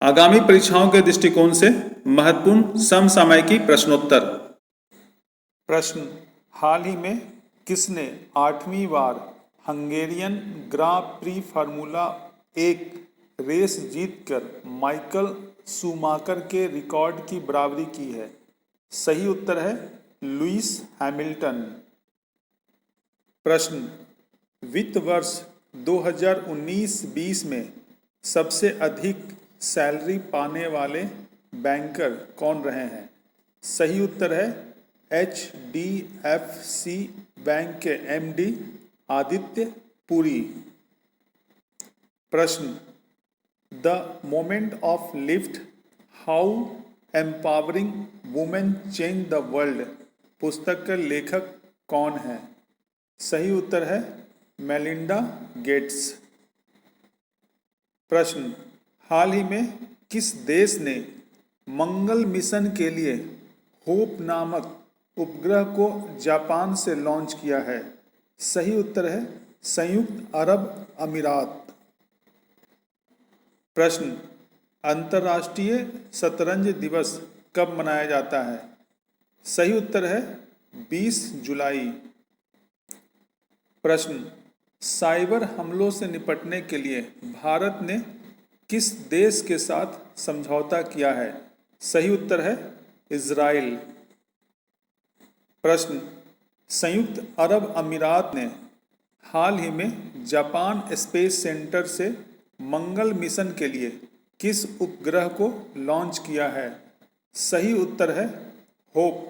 आगामी परीक्षाओं के दृष्टिकोण से महत्वपूर्ण समसामयिकी प्रश्नोत्तर। प्रश्न, हाल ही में किसने 8वीं बार हंगेरियन ग्रां प्री फार्मूला 1 रेस जीतकर माइकल शूमाकर के रिकॉर्ड की बराबरी की है? सही उत्तर है लुईस हैमिल्टन। प्रश्न, वित्त वर्ष 2019-20 में सबसे अधिक सैलरी पाने वाले बैंकर कौन रहे हैं? सही उत्तर है HDFC बैंक के MD आदित्य पुरी। प्रश्न, the moment of lift how empowering women change the world पुस्तक के लेखक कौन है? सही उत्तर है मेलिंडा गेट्स। प्रश्न, हाल ही में किस देश ने मंगल मिशन के लिए होप नामक उपग्रह को जापान से लॉन्च किया है? सही उत्तर है संयुक्त अरब अमीरात। प्रश्न, अंतर्राष्ट्रीय शतरंज दिवस कब मनाया जाता है? सही उत्तर है 20 जुलाई। प्रश्न, साइबर हमलों से निपटने के लिए भारत ने किस देश के साथ समझौता किया है? सही उत्तर है इजराइल। प्रश्न, संयुक्त अरब अमीरात ने हाल ही में जापान स्पेस सेंटर से मंगल मिशन के लिए किस उपग्रह को लॉन्च किया है? सही उत्तर है होप।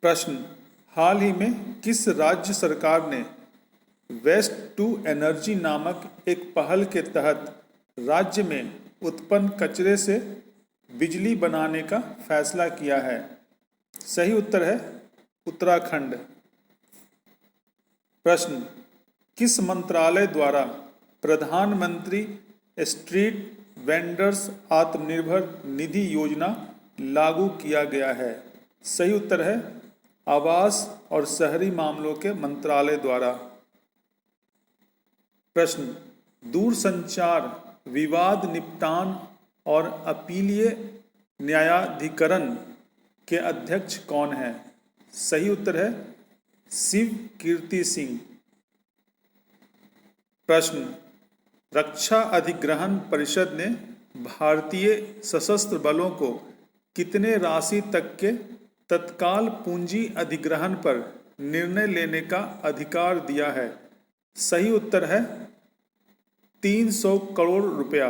प्रश्न, हाल ही में किस राज्य सरकार ने वेस्ट टू एनर्जी नामक एक पहल के तहत राज्य में उत्पन्न कचरे से बिजली बनाने का फैसला किया है? सही उत्तर है उत्तराखंड। प्रश्न, किस मंत्रालय द्वारा प्रधानमंत्री स्ट्रीट वेंडर्स आत्मनिर्भर निधि योजना लागू किया गया है? सही उत्तर है आवास और शहरी मामलों के मंत्रालय द्वारा। प्रश्न, दूरसंचार विवाद निपटान और अपीलीय न्यायाधिकरण के अध्यक्ष कौन है? सही उत्तर है शिव कीर्ति सिंह। प्रश्न, रक्षा अधिग्रहण परिषद ने भारतीय सशस्त्र बलों को कितने राशि तक के तत्काल पूंजी अधिग्रहण पर निर्णय लेने का अधिकार दिया है? सही उत्तर है 300 करोड़ रुपया।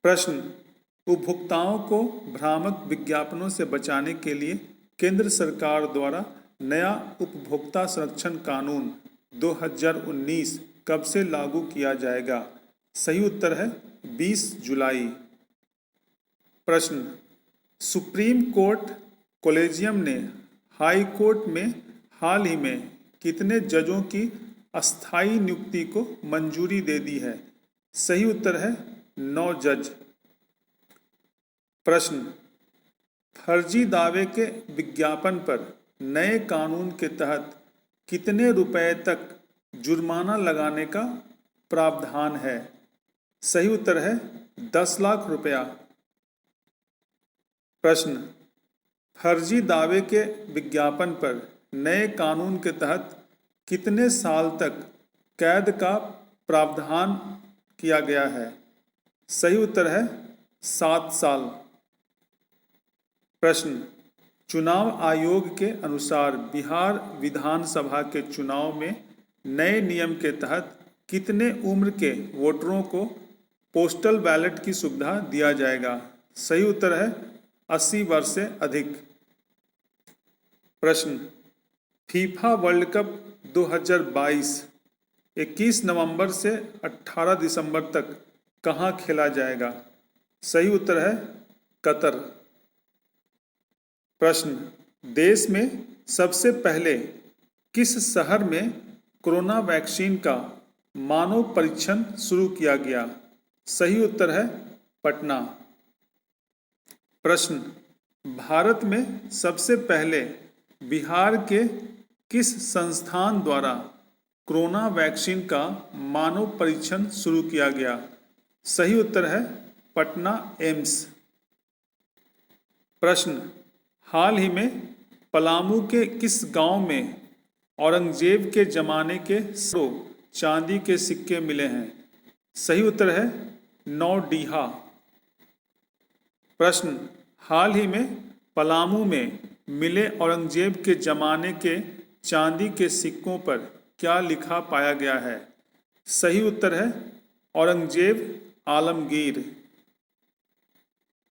प्रश्न, उपभोक्ताओं को भ्रामक विज्ञापनों से बचाने के लिए केंद्र सरकार द्वारा नया उपभोक्ता संरक्षण कानून 2019 कब से लागू किया जाएगा? सही उत्तर है 20 जुलाई। प्रश्न, सुप्रीम कोर्ट कॉलेजियम ने हाई कोर्ट में हाल ही में कितने जजों की अस्थायी नियुक्ति को मंजूरी दे दी है? सही उत्तर है 9 जज। प्रश्न, फर्जी दावे के विज्ञापन पर नए कानून के तहत कितने रुपए तक जुर्माना लगाने का प्रावधान है? सही उत्तर है 10 लाख रुपया। प्रश्न, फर्जी दावे के विज्ञापन पर नए कानून के तहत कितने साल तक कैद का प्रावधान किया गया है? सही उत्तर है 7 साल। प्रश्न, चुनाव आयोग के अनुसार बिहार विधानसभा के चुनाव में नए नियम के तहत कितने उम्र के वोटरों को पोस्टल बैलेट की सुविधा दिया जाएगा? सही उत्तर है 80 वर्ष से अधिक। प्रश्न, फीफा वर्ल्ड कप 2022 21 नवंबर से 18 दिसंबर तक कहाँ खेला जाएगा? सही उत्तर है कतर। प्रश्न, देश में सबसे पहले किस शहर में कोरोना वैक्सीन का मानव परीक्षण शुरू किया गया? सही उत्तर है पटना। प्रश्न, भारत में सबसे पहले बिहार के किस संस्थान द्वारा कोरोना वैक्सीन का मानव परीक्षण शुरू किया गया? सही उत्तर है पटना एम्स। प्रश्न, हाल ही में पलामू के किस गांव में औरंगजेब के जमाने के चांदी के सिक्के मिले हैं? सही उत्तर है नौडीहा। प्रश्न, हाल ही में पलामू में मिले औरंगजेब के जमाने के चांदी के सिक्कों पर क्या लिखा पाया गया है? सही उत्तर है औरंगजेब आलमगीर।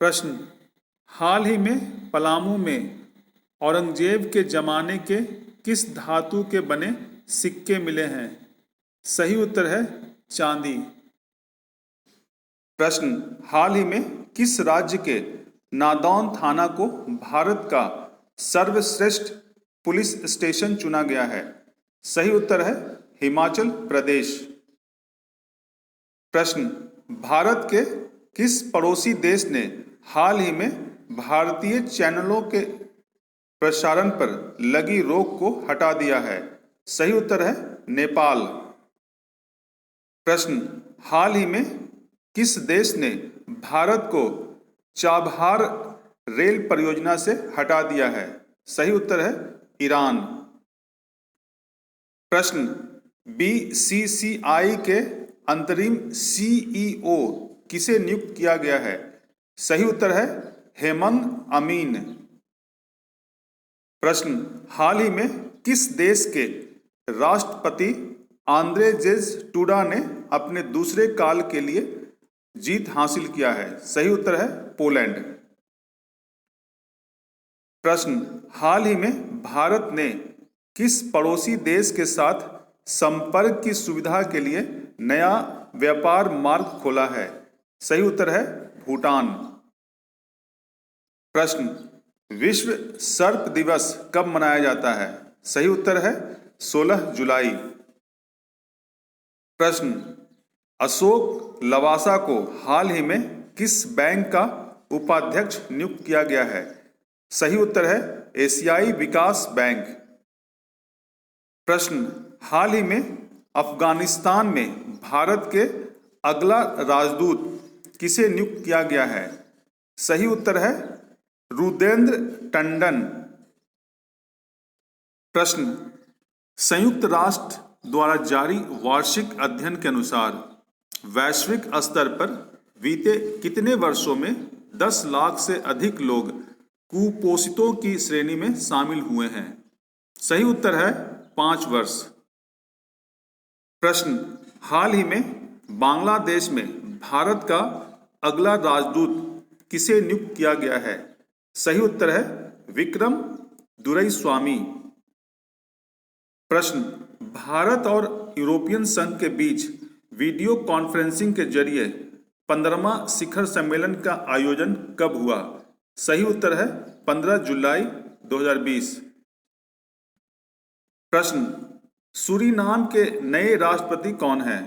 प्रश्न, हाल ही में पलामू में औरंगजेब के जमाने के किस धातु के बने सिक्के मिले हैं? सही उत्तर है चांदी। प्रश्न, हाल ही में किस राज्य के नादौन थाना को भारत का सर्वश्रेष्ठ पुलिस स्टेशन चुना गया है? सही उत्तर है हिमाचल प्रदेश। प्रश्न, भारत के किस पड़ोसी देश ने हाल ही में भारतीय चैनलों के प्रसारण पर लगी रोक को हटा दिया है? सही उत्तर है नेपाल। प्रश्न, हाल ही में किस देश ने भारत को चाबहार रेल परियोजना से हटा दिया है? सही उत्तर है ईरान। प्रश्न, बीसीसीआई के अंतरिम सीईओ किसे नियुक्त किया गया है? सही उत्तर है हेमंत अमीन। प्रश्न, हाल ही में किस देश के राष्ट्रपति आंद्रेजेज टूडा ने अपने दूसरे काल के लिए जीत हासिल किया है? सही उत्तर है पोलैंड। प्रश्न, हाल ही में भारत ने किस पड़ोसी देश के साथ संपर्क की सुविधा के लिए नया व्यापार मार्ग खोला है? सही उत्तर है भूटान। प्रश्न, विश्व सर्प दिवस कब मनाया जाता है? सही उत्तर है 16 जुलाई। प्रश्न, अशोक लवासा को हाल ही में किस बैंक का उपाध्यक्ष नियुक्त किया गया है? सही उत्तर है एशियाई विकास बैंक। प्रश्न, हाल ही में अफगानिस्तान में भारत के अगला राजदूत किसे नियुक्त किया गया है? सही उत्तर है रुदेंद्र टंडन। प्रश्न, संयुक्त राष्ट्र द्वारा जारी वार्षिक अध्ययन के अनुसार वैश्विक स्तर पर बीते कितने वर्षों में 10 लाख से अधिक लोग कुपोषितों की श्रेणी में शामिल हुए हैं? सही उत्तर है 5 वर्ष। प्रश्न, हाल ही में बांग्लादेश में भारत का अगला राजदूत किसे नियुक्त किया गया है? सही उत्तर है विक्रम दुरईस्वामी। प्रश्न, भारत और यूरोपियन संघ के बीच वीडियो कॉन्फ्रेंसिंग के जरिए 15वां शिखर सम्मेलन का आयोजन कब हुआ? सही उत्तर है 15 जुलाई 2020। प्रश्न, सूरीनाम के नए राष्ट्रपति कौन हैं?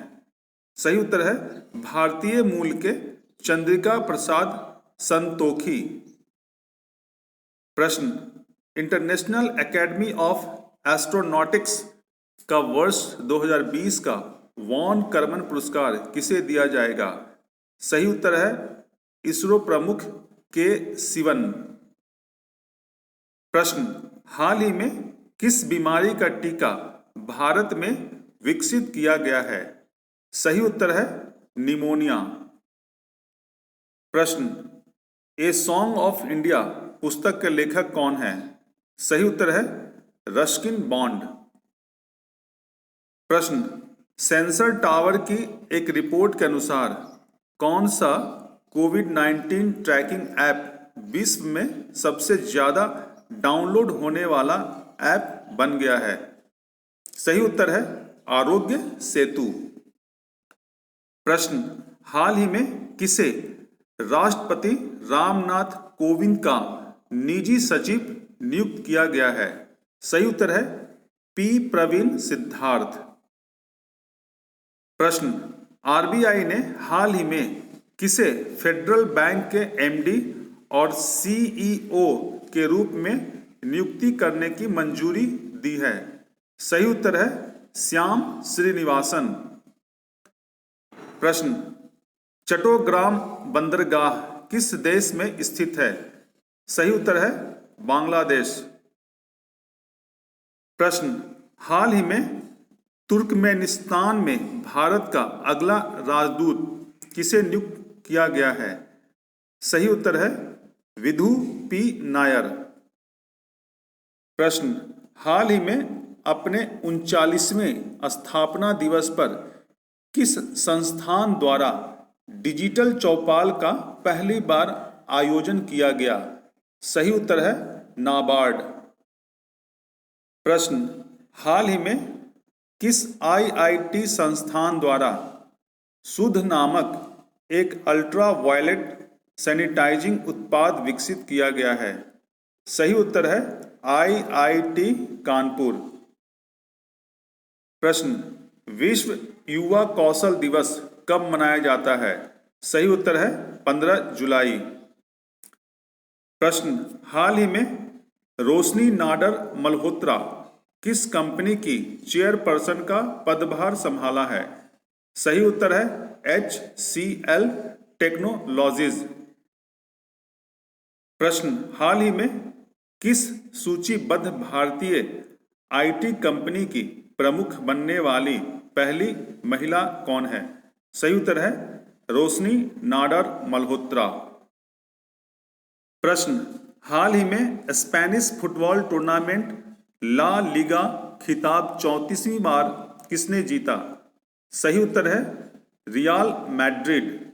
सही उत्तर है भारतीय मूल के चंद्रिका प्रसाद संतोखी। प्रश्न, इंटरनेशनल एकेडमी ऑफ एस्ट्रोनॉटिक्स का वर्ष 2020 का वॉन करमन पुरस्कार किसे दिया जाएगा? सही उत्तर है इसरो प्रमुख के सिवन। प्रश्न, हाल ही में किस बीमारी का टीका भारत में विकसित किया गया है? सही उत्तर है निमोनिया। प्रश्न, ए सॉन्ग ऑफ इंडिया पुस्तक के लेखक कौन है? सही उत्तर है रस्किन बॉन्ड। प्रश्न, सेंसर टावर की एक रिपोर्ट के अनुसार कौन सा कोविड-19 ट्रैकिंग ऐप विश्व में सबसे ज्यादा डाउनलोड होने वाला ऐप बन गया है? सही उत्तर है आरोग्य सेतु। प्रश्न, हाल ही में किसे राष्ट्रपति रामनाथ कोविंद का निजी सचिव नियुक्त किया गया है? सही उत्तर है पी प्रवीण सिद्धार्थ। प्रश्न, आरबीआई ने हाल ही में किसे फेडरल बैंक के एमडी और सीईओ के रूप में नियुक्ति करने की मंजूरी दी है? सही उत्तर है श्याम श्रीनिवासन। प्रश्न, चट्टोग्राम बंदरगाह किस देश में स्थित है? सही उत्तर है बांग्लादेश। प्रश्न, हाल ही में तुर्कमेनिस्तान में भारत का अगला राजदूत किसे नियुक्त किया गया है? सही उत्तर है विधु पी नायर। प्रश्न, हाल ही में अपने 39वें स्थापना दिवस पर किस संस्थान द्वारा डिजिटल चौपाल का पहली बार आयोजन किया गया? सही उत्तर है नाबार्ड। प्रश्न, हाल ही में किस आईआईटी संस्थान द्वारा सुध नामक एक अल्ट्रा वायलेट सैनिटाइजिंग उत्पाद विकसित किया गया है? सही उत्तर है आईआईटी कानपुर। प्रश्न, विश्व युवा कौशल दिवस कब मनाया जाता है? सही उत्तर है 15 जुलाई। प्रश्न, हाल ही में रोशनी नाडर मल्होत्रा किस कंपनी की चेयरपर्सन का पदभार संभाला है? सही उत्तर है HCL टेक्नोलॉजीज। प्रश्न, हाल ही में किस सूचीबद्ध भारतीय आईटी कंपनी की प्रमुख बनने वाली पहली महिला कौन है? सही उत्तर है रोशनी नाडर मल्होत्रा। प्रश्न, हाल ही में Spanish football tournament La Liga खिताब 34वीं बार किसने जीता? सही उत्तर है रियल मैड्रिड।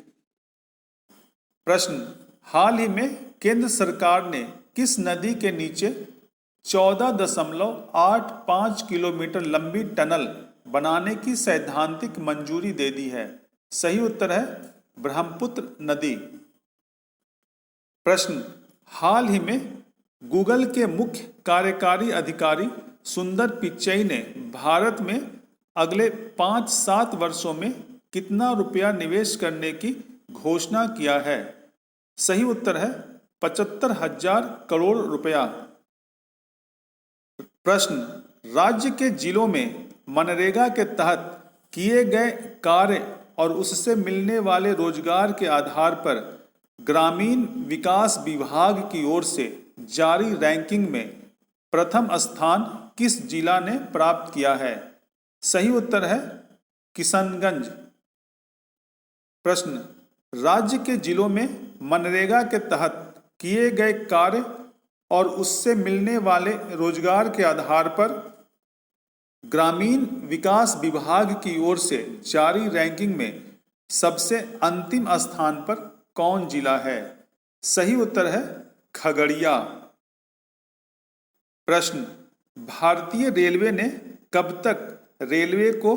प्रश्न, हाल ही में केंद्र सरकार ने किस नदी के नीचे 14.85 किलोमीटर लंबी टनल बनाने की सैद्धांतिक मंजूरी दे दी है? सही उत्तर है ब्रह्मपुत्र नदी। प्रश्न, हाल ही में गूगल के मुख्य कार्यकारी अधिकारी सुंदर पिचई ने भारत में अगले 5-7 वर्षों में कितना रुपया निवेश करने की घोषणा किया है? सही उत्तर है 75,000 करोड़ रुपया। प्रश्न, राज्य के जिलों में मनरेगा के तहत किए गए कार्य और उससे मिलने वाले रोजगार के आधार पर ग्रामीण विकास विभाग की ओर से जारी रैंकिंग में प्रथम स्थान किस जिला ने प्राप्त किया है? सही उत्तर है किशनगंज। प्रश्न, राज्य के जिलों में मनरेगा के तहत किए गए कार्य और उससे मिलने वाले रोजगार के आधार पर ग्रामीण विकास विभाग की ओर से जारी रैंकिंग में सबसे अंतिम स्थान पर कौन जिला है? सही उत्तर है खगड़िया। प्रश्न, भारतीय रेलवे ने कब तक रेलवे को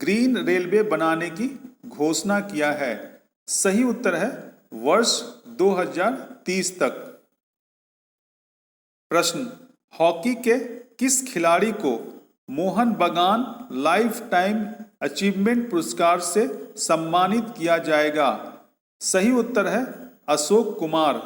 ग्रीन रेलवे बनाने की घोषणा किया है? सही उत्तर है वर्ष 2030 तक। प्रश्न, हॉकी के किस खिलाड़ी को मोहन बगान लाइफ टाइम अचीवमेंट पुरस्कार से सम्मानित किया जाएगा? सही उत्तर है अशोक कुमार।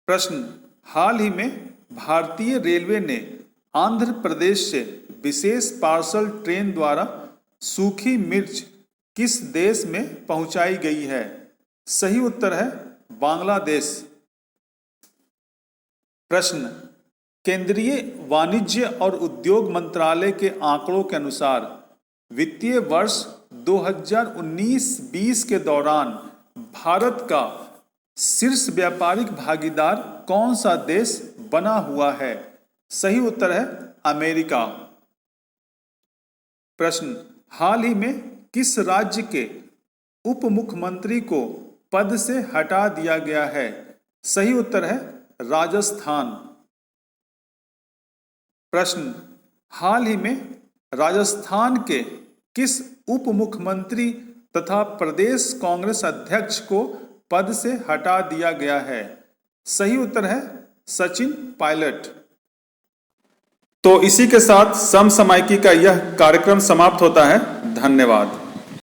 प्रश्न, हाल ही में भारतीय रेलवे ने आंध्र प्रदेश से विशेष पार्सल ट्रेन द्वारा सूखी मिर्च किस देश में पहुंचाई गई है? सही उत्तर है बांग्लादेश। प्रश्न, केंद्रीय वाणिज्य और उद्योग मंत्रालय के आंकड़ों के अनुसार वित्तीय वर्ष 2019-20 के दौरान भारत का शीर्ष व्यापारिक भागीदार कौन सा देश बना हुआ है? सही उत्तर है अमेरिका। प्रश्न, हाल ही में किस राज्य के उप मुख्यमंत्री को पद से हटा दिया गया है? सही उत्तर है राजस्थान। प्रश्न, हाल ही में राजस्थान के किस उप मुख्यमंत्री तथा प्रदेश कांग्रेस अध्यक्ष को पद से हटा दिया गया है? सही उत्तर है सचिन पायलट। तो इसी के साथ समसामयिकी का यह कार्यक्रम समाप्त होता है। धन्यवाद।